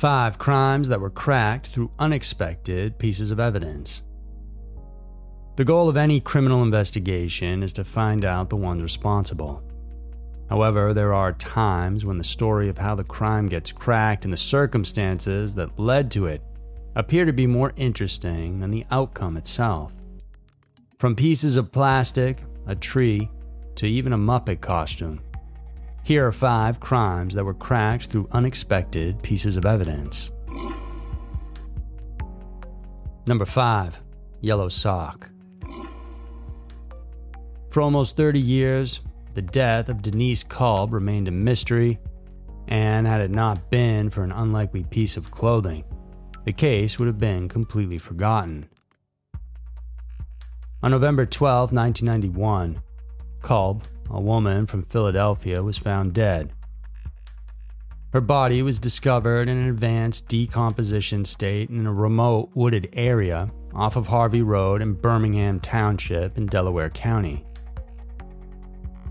5 crimes that were cracked through unexpected pieces of evidence. The goal of any criminal investigation is to find out the ones responsible. However, there are times when the story of how the crime gets cracked and the circumstances that led to it appear to be more interesting than the outcome itself. From pieces of plastic, a tree, to even a Muppet costume. Here are 5 crimes that were cracked through unexpected pieces of evidence. Number 5. Yellow sock. For almost 30 years, the death of Denise Kolb remained a mystery, and had it not been for an unlikely piece of clothing, the case would have been completely forgotten. On November 12, 1991, Kolb, a woman from Philadelphia, was found dead. Her body was discovered in an advanced decomposition state in a remote wooded area off of Harvey Road in Birmingham Township in Delaware County.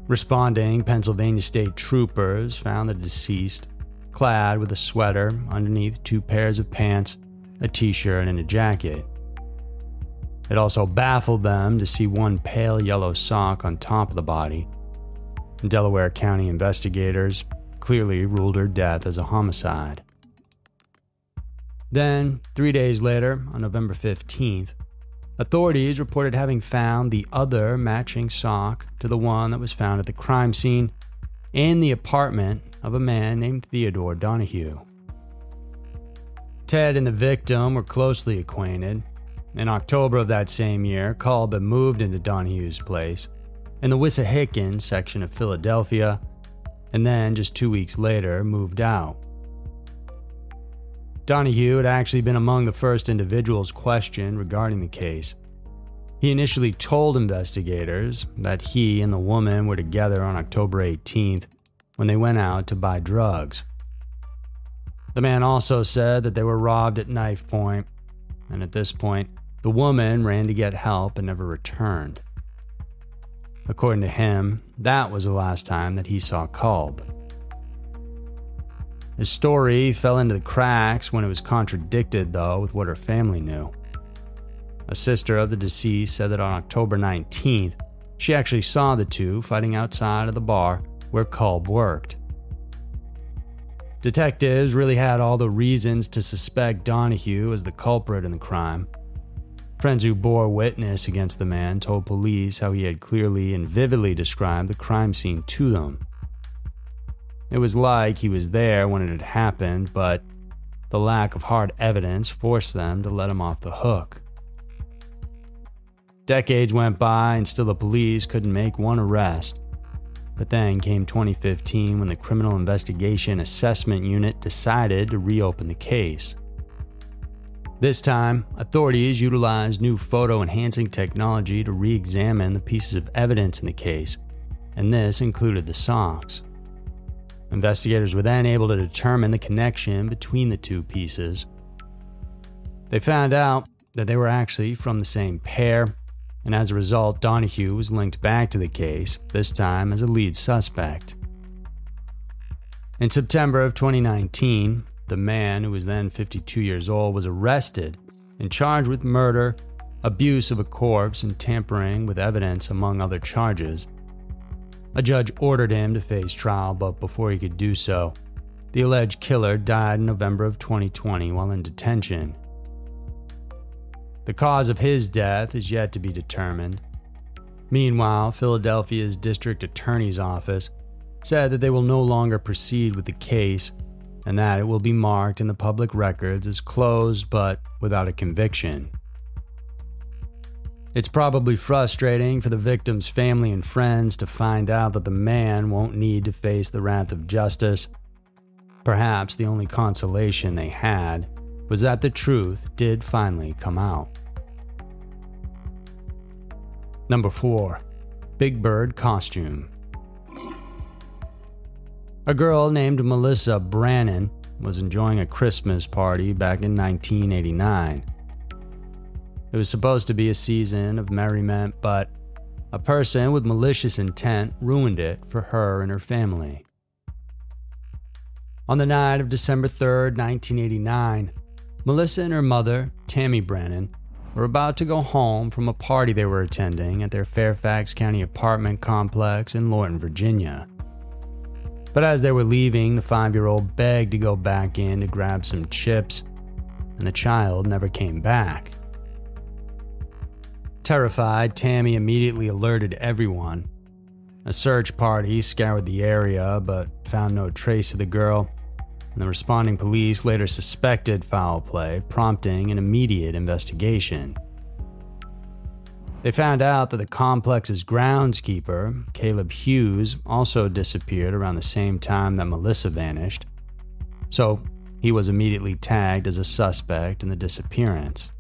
Responding Pennsylvania State Troopers found the deceased clad with a sweater underneath 2 pairs of pants, a t-shirt, and a jacket. It also baffled them to see 1 pale yellow sock on top of the body. Delaware County investigators clearly ruled her death as a homicide. Then, 3 days later, on November 15th, authorities reported having found the other matching sock to the one that was found at the crime scene in the apartment of a man named Theodore Donahue. Ted and the victim were closely acquainted. In October of that same year, Kolb had moved into Donahue's place in the Wissahickon section of Philadelphia, and then just 2 weeks later moved out. Donahue had actually been among the first individuals questioned regarding the case. He initially told investigators that he and the woman were together on October 18th when they went out to buy drugs. The man also said that they were robbed at knife point, and at this point, the woman ran to get help and never returned. According to him, that was the last time that he saw Kolb. His story fell into the cracks when it was contradicted, though, with what her family knew. A sister of the deceased said that on October 19th, she actually saw the two fighting outside of the bar where Kolb worked. Detectives really had all the reasons to suspect Donahue as the culprit in the crime. Friends who bore witness against the man told police how he had clearly and vividly described the crime scene to them. It was like he was there when it had happened, but the lack of hard evidence forced them to let him off the hook. Decades went by and still the police couldn't make one arrest. But then came 2015 when the Criminal Investigation Assessment Unit decided to reopen the case. This time, authorities utilized new photo-enhancing technology to re-examine the pieces of evidence in the case, and this included the socks. Investigators were then able to determine the connection between the 2 pieces. They found out that they were actually from the same pair, and as a result, Donahue was linked back to the case, this time as a lead suspect. In September of 2019, the man, who was then 52 years old, was arrested and charged with murder, abuse of a corpse, and tampering with evidence, among other charges. A judge ordered him to face trial, but before he could do so, the alleged killer died in November of 2020 while in detention. The cause of his death is yet to be determined. Meanwhile, Philadelphia's District Attorney's Office said that they will no longer proceed with the case and that it will be marked in the public records as closed but without a conviction. It's probably frustrating for the victim's family and friends to find out that the man won't need to face the wrath of justice. Perhaps the only consolation they had was that the truth did finally come out. Number 4. Big Bird Costume. A girl named Melissa Brannon was enjoying a Christmas party back in 1989. It was supposed to be a season of merriment, but a person with malicious intent ruined it for her and her family. On the night of December 3rd, 1989, Melissa and her mother, Tammy Brennan, were about to go home from a party they were attending at their Fairfax County apartment complex in Lorton, Virginia. But as they were leaving, the 5-year-old begged to go back in to grab some chips, and the child never came back. Terrified, Tammy immediately alerted everyone. A search party scoured the area but found no trace of the girl, and the responding police later suspected foul play, prompting an immediate investigation. They found out that the complex's groundskeeper, Caleb Hughes, also disappeared around the same time that Melissa vanished, so he was immediately tagged as a suspect in the disappearance.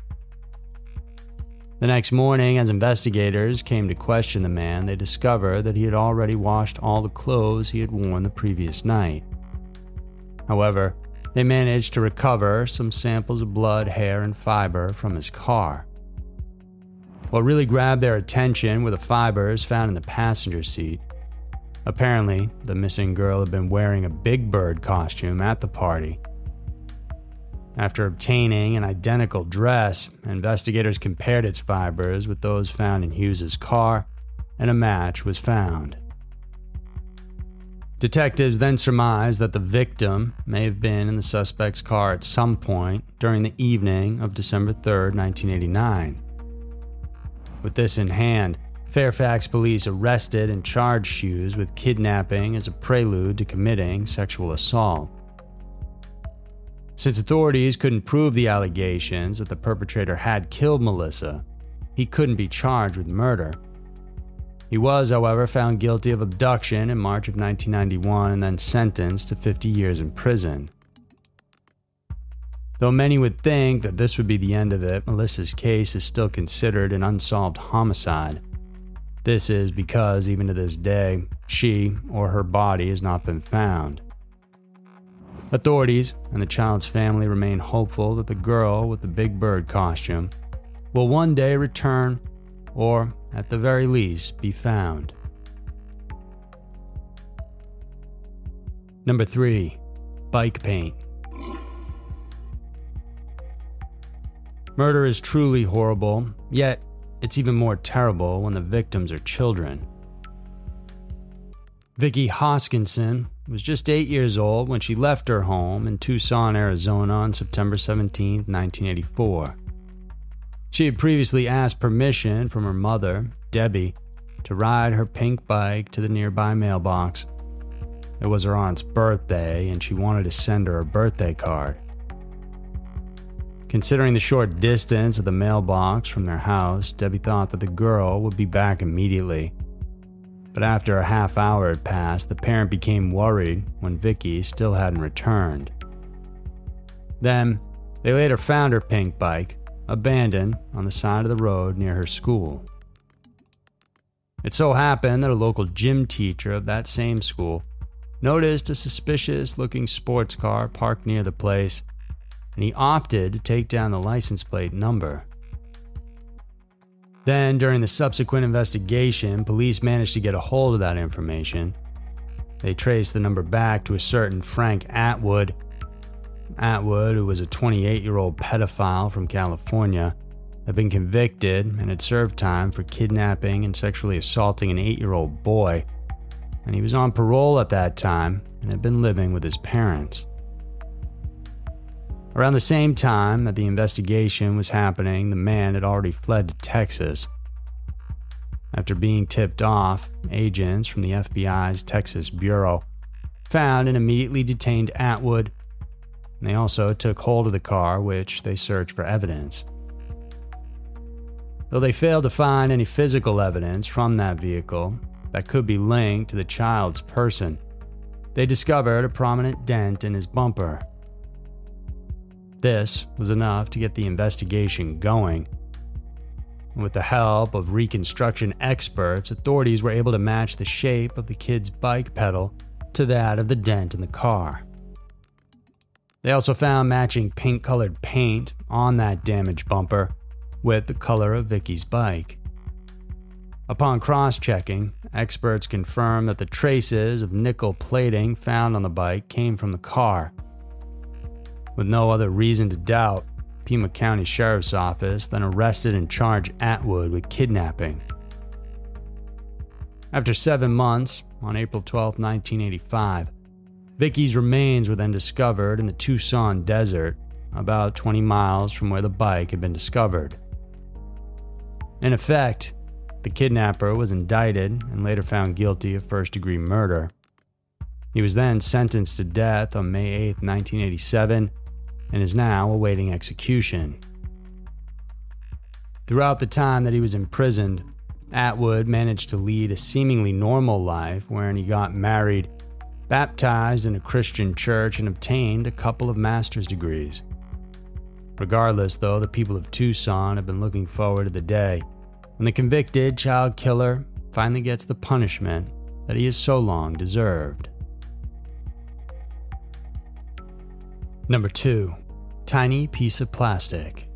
The next morning, as investigators came to question the man, they discovered that he had already washed all the clothes he had worn the previous night. However, they managed to recover some samples of blood, hair, and fiber from his car. What really grabbed their attention were the fibers found in the passenger seat. Apparently, the missing girl had been wearing a Big Bird costume at the party. After obtaining an identical dress, investigators compared its fibers with those found in Hughes's car, and a match was found. Detectives then surmised that the victim may have been in the suspect's car at some point during the evening of December 3rd, 1989. With this in hand, Fairfax police arrested and charged Hughes with kidnapping as a prelude to committing sexual assault. Since authorities couldn't prove the allegations that the perpetrator had killed Melissa, he couldn't be charged with murder. He was, however, found guilty of abduction in March of 1991 and then sentenced to 50 years in prison. Though many would think that this would be the end of it, Melissa's case is still considered an unsolved homicide. This is because, even to this day, she or her body has not been found. Authorities and the child's family remain hopeful that the girl with the Big Bird costume will one day return, or at the very least be found. Number 3. Bike paint. Murder is truly horrible, yet it's even more terrible when the victims are children. Vicki Hoskinson was just 8 years old when she left her home in Tucson, Arizona on September 17, 1984. She had previously asked permission from her mother, Debbie, to ride her pink bike to the nearby mailbox. It was her aunt's birthday, and she wanted to send her a birthday card. Considering the short distance of the mailbox from their house, Debbie thought that the girl would be back immediately. But after a half hour had passed, the parent became worried when Vicki still hadn't returned. Then, they later found her pink bike, abandoned on the side of the road near her school. It so happened that a local gym teacher of that same school noticed a suspicious-looking sports car parked near the place, and he opted to take down the license plate number. Then, during the subsequent investigation, police managed to get a hold of that information. They traced the number back to a certain Frank Atwood. Atwood, who was a 28-year-old pedophile from California, had been convicted and had served time for kidnapping and sexually assaulting an 8-year-old boy, and he was on parole at that time and had been living with his parents. Around the same time that the investigation was happening, the man had already fled to Texas. After being tipped off, agents from the FBI's Texas Bureau found and immediately detained Atwood, and they also took hold of the car, which they searched for evidence. Though they failed to find any physical evidence from that vehicle that could be linked to the child's person, they discovered a prominent dent in his bumper. This was enough to get the investigation going. With the help of reconstruction experts, authorities were able to match the shape of the kid's bike pedal to that of the dent in the car. They also found matching pink-colored paint on that damaged bumper with the color of Vicki's bike. Upon cross-checking, experts confirmed that the traces of nickel plating found on the bike came from the car. With no other reason to doubt, Pima County Sheriff's Office then arrested and charged Atwood with kidnapping. After 7 months, on April 12, 1985, Vicky's remains were then discovered in the Tucson desert, about 20 miles from where the bike had been discovered. In effect, the kidnapper was indicted and later found guilty of first-degree murder. He was then sentenced to death on May 8, 1987, and is now awaiting execution. Throughout the time that he was imprisoned, Atwood managed to lead a seemingly normal life wherein he got married, baptized in a Christian church, and obtained a couple of master's degrees. Regardless, though, the people of Tucson have been looking forward to the day when the convicted child killer finally gets the punishment that he has so long deserved. Number 2. Tiny piece of plastic.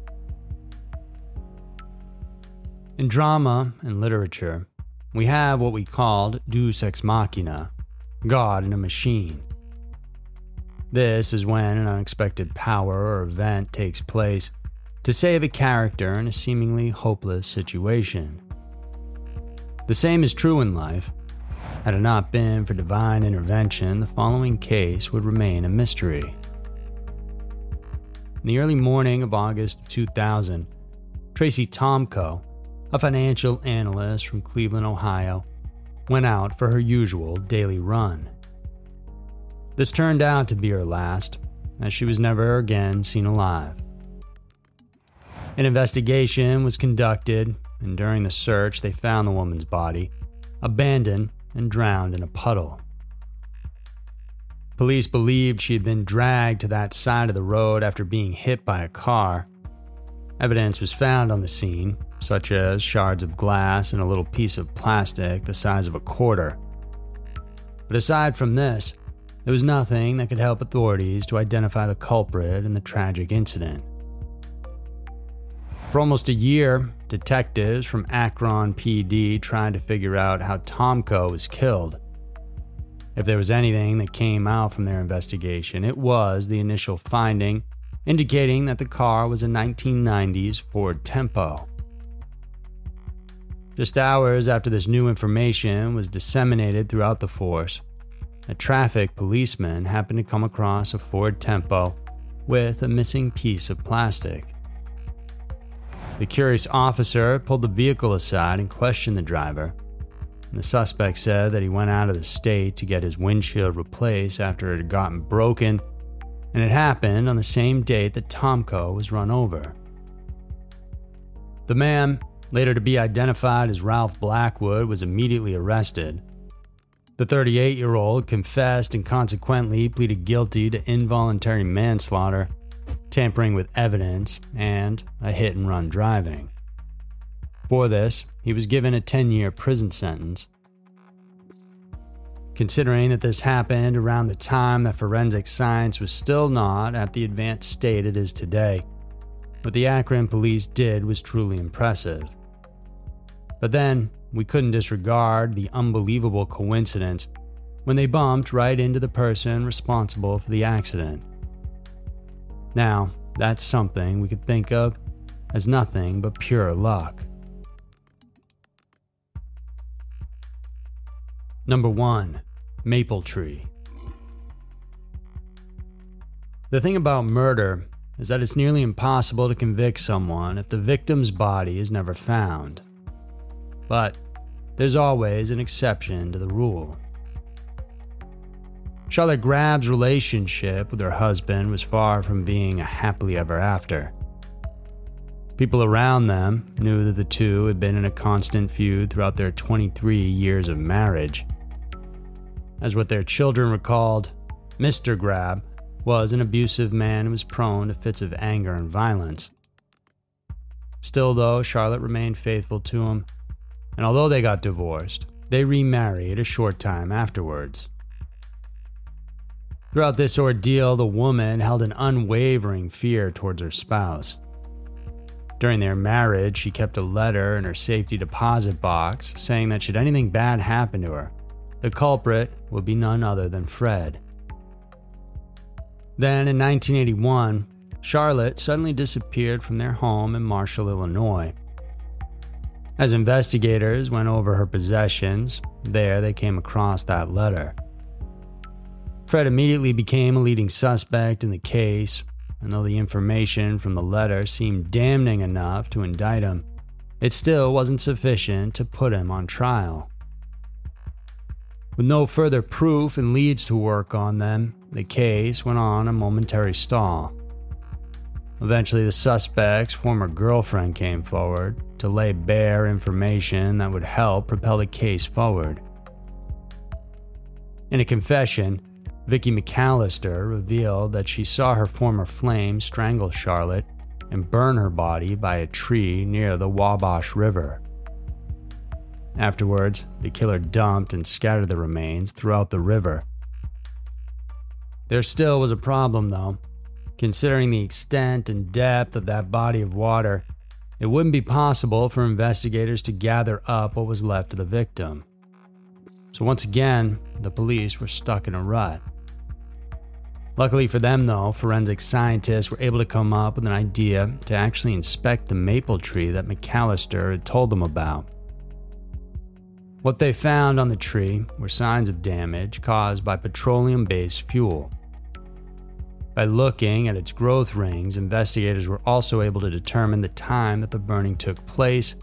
In drama and literature, we have what we called deus ex machina, God in a machine. This is when an unexpected power or event takes place to save a character in a seemingly hopeless situation. The same is true in life. Had it not been for divine intervention, the following case would remain a mystery. In the early morning of August of 2000, Tracy Tomko, a financial analyst from Cleveland, Ohio, went out for her usual daily run. This turned out to be her last, as she was never again seen alive. An investigation was conducted, and during the search they found the woman's body, abandoned and drowned in a puddle. Police believed she had been dragged to that side of the road after being hit by a car. Evidence was found on the scene, such as shards of glass and a little piece of plastic the size of a quarter. But aside from this, there was nothing that could help authorities to identify the culprit in the tragic incident. For almost a year, detectives from Akron PD tried to figure out how Tomko was killed. If there was anything that came out from their investigation, it was the initial finding indicating that the car was a 1990s Ford Tempo. Just hours after this new information was disseminated throughout the force, a traffic policeman happened to come across a Ford Tempo with a missing piece of plastic. The curious officer pulled the vehicle aside and questioned the driver. The suspect said that he went out of the state to get his windshield replaced after it had gotten broken, and it happened on the same date that Tomko was run over. The man, later to be identified as Ralph Blackwood, was immediately arrested. The 38-year-old confessed and consequently pleaded guilty to involuntary manslaughter, tampering with evidence, and a hit-and-run driving. For this, he was given a 10-year prison sentence. Considering that this happened around the time that forensic science was still not at the advanced state it is today, what the Akron police did was truly impressive. But then, we couldn't disregard the unbelievable coincidence when they bumped right into the person responsible for the accident. Now, that's something we could think of as nothing but pure luck. Number 1. Maple tree. The thing about murder is that it's nearly impossible to convict someone if the victim's body is never found. But there's always an exception to the rule. Charlotte Grabb's relationship with her husband was far from being a happily ever after. People around them knew that the two had been in a constant feud throughout their 23 years of marriage. As what their children recalled, Mr. Grabb was an abusive man who was prone to fits of anger and violence. Still, though, Charlotte remained faithful to him, and although they got divorced, they remarried a short time afterwards. Throughout this ordeal, the woman held an unwavering fear towards her spouse. During their marriage, she kept a letter in her safety deposit box saying that should anything bad happen to her, the culprit would be none other than Fred. Then in 1981, Charlotte suddenly disappeared from their home in Marshall, Illinois. As investigators went over her possessions, there they came across that letter. Fred immediately became a leading suspect in the case, and though the information from the letter seemed damning enough to indict him, it still wasn't sufficient to put him on trial. With no further proof and leads to work on them, the case went on a momentary stall. Eventually, the suspect's former girlfriend came forward to lay bare information that would help propel the case forward. In a confession, Vicki McAllister revealed that she saw her former flame strangle Charlotte and burn her body by a tree near the Wabash River. Afterwards, the killer dumped and scattered the remains throughout the river. There still was a problem, though. Considering the extent and depth of that body of water, it wouldn't be possible for investigators to gather up what was left of the victim. So once again, the police were stuck in a rut. Luckily for them, though, forensic scientists were able to come up with an idea to actually inspect the maple tree that McAllister had told them about. What they found on the tree were signs of damage caused by petroleum-based fuel. By looking at its growth rings, investigators were also able to determine the time that the burning took place,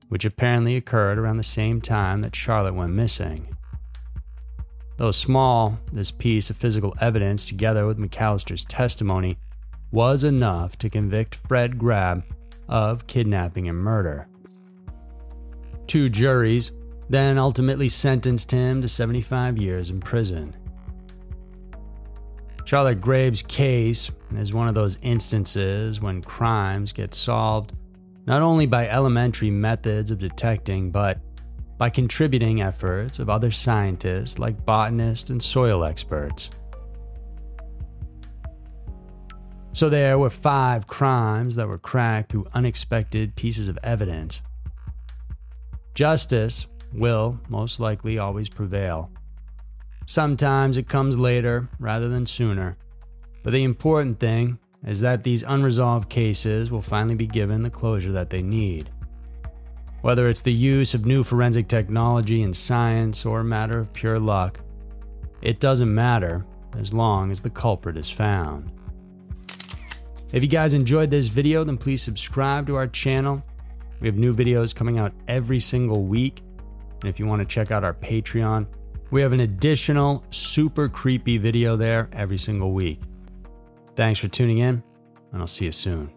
which apparently occurred around the same time that Charlotte went missing. Though small, this piece of physical evidence, together with McAllister's testimony, was enough to convict Fred Grabb of kidnapping and murder. 2 juries then ultimately sentenced him to 75 years in prison. Charlotte Grabb's case is one of those instances when crimes get solved not only by elementary methods of detecting, but by contributing efforts of other scientists like botanists and soil experts. So there were 5 crimes that were cracked through unexpected pieces of evidence. Justice will most likely always prevail. Sometimes it comes later rather than sooner, but the important thing is that these unresolved cases will finally be given the closure that they need. Whether it's the use of new forensic technology and science or a matter of pure luck, it doesn't matter as long as the culprit is found. If you guys enjoyed this video, then please subscribe to our channel. We have new videos coming out every single week, and if you want to check out our Patreon, we have an additional super creepy video there every single week. Thanks for tuning in, and I'll see you soon.